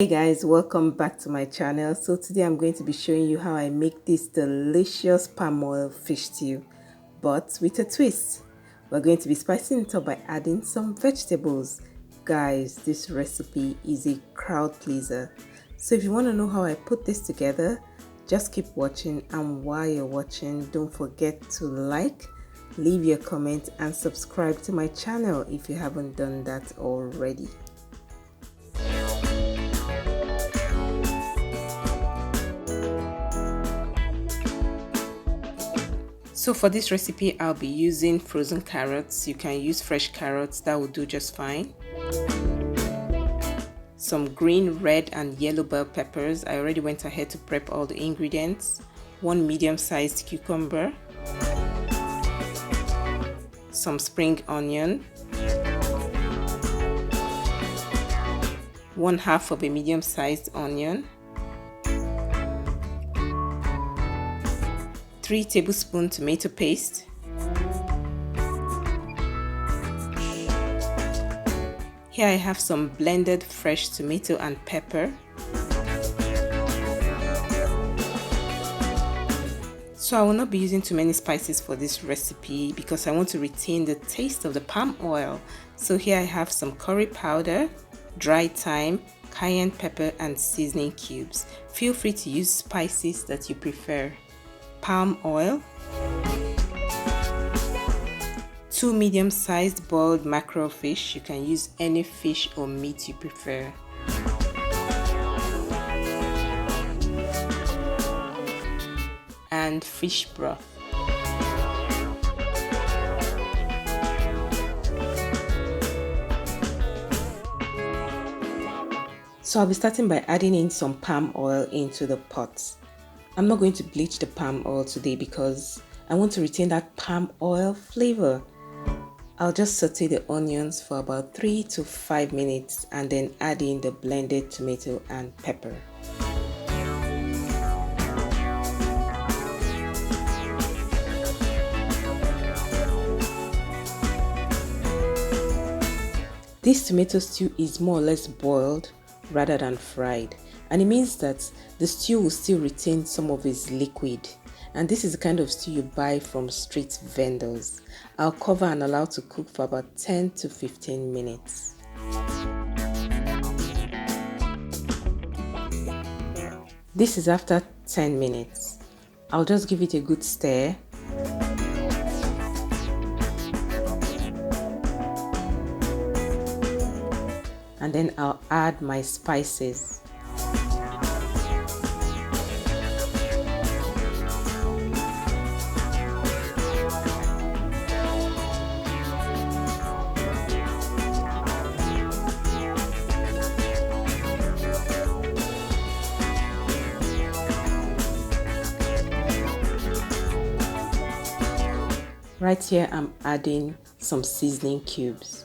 Hey guys, welcome back to my channel. So today I'm going to be showing you how I make this delicious palm oil fish stew, but with a twist. We're going to be spicing it up by adding some vegetables. Guys, this recipe is a crowd pleaser. So if you want to know how I put this together, just keep watching, and while you're watching, don't forget to like, leave your comment and subscribe to my channel if you haven't done that already. So for this recipe, I'll be using frozen carrots. You can use fresh carrots, that will do just fine. Some green, red and yellow bell peppers. I already went ahead to prep all the ingredients. One medium-sized cucumber. Some spring onion. 1/2 of a medium-sized onion. 3 tablespoons tomato paste, here I have some blended fresh tomato and pepper. So I will not be using too many spices for this recipe because I want to retain the taste of the palm oil. So here I have some curry powder, dry thyme, cayenne pepper and seasoning cubes. Feel free to use spices that you prefer. Palm oil, 2 medium-sized boiled mackerel fish. You can use any fish or meat you prefer. And fish broth. So I'll be starting by adding in some palm oil into the pot. I'm not going to bleach the palm oil today because I want to retain that palm oil flavor. I'll just saute the onions for about 3 to 5 minutes and then add in the blended tomato and pepper. This tomato stew is more or less boiled rather than fried, and it means that the stew will still retain some of its liquid, and this is the kind of stew you buy from street vendors. I'll cover and allow to cook for about 10 to 15 minutes. This is after 10 minutes. I'll just give it a good stir. And then I'll add my spices. Right here I'm adding some seasoning cubes.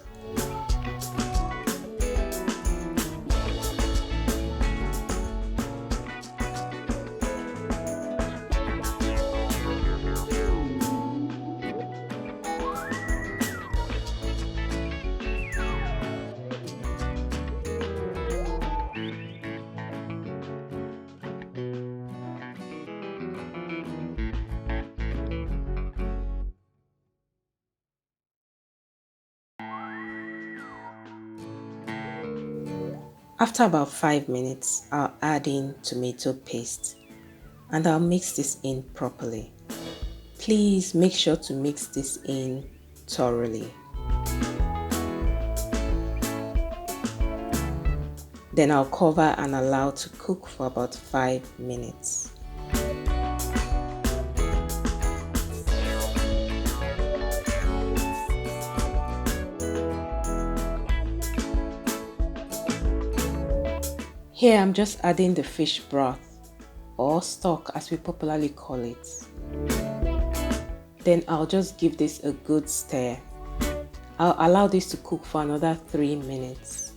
After about 5 minutes, I'll add in tomato paste and I'll mix this in properly. Please make sure to mix this in thoroughly. Then I'll cover and allow to cook for about 5 minutes. Here I'm just adding the fish broth, or stock as we popularly call it. Then I'll just give this a good stir. I'll allow this to cook for another 3 minutes.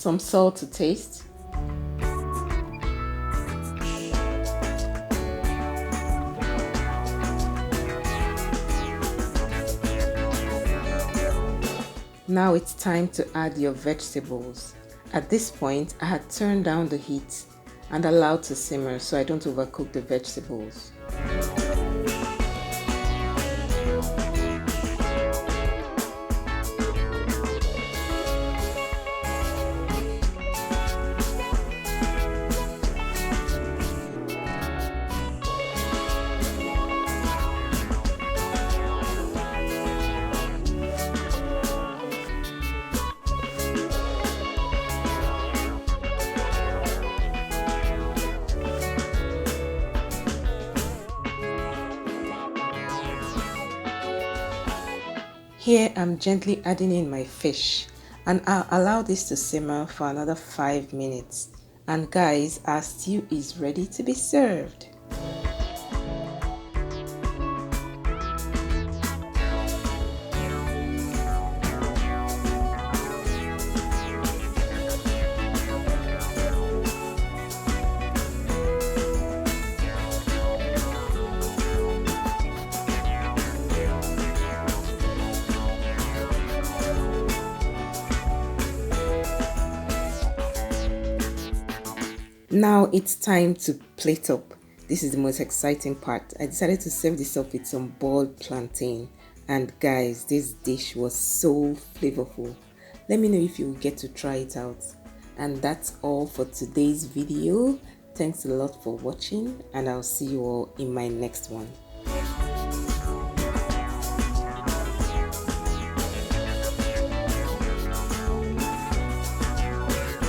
some salt to taste. Now it's time to add your vegetables. At this point, I had turned down the heat and allowed to simmer so I don't overcook the vegetables. Here I'm gently adding in my fish and I'll allow this to simmer for another 5 minutes. And guys, our stew is ready to be served. Now it's time to plate up. This is the most exciting part. I decided to serve this up with some boiled plantain. And guys, this dish was so flavorful. Let me know if you get to try it out. And that's all for today's video. Thanks a lot for watching and I'll see you all in my next one.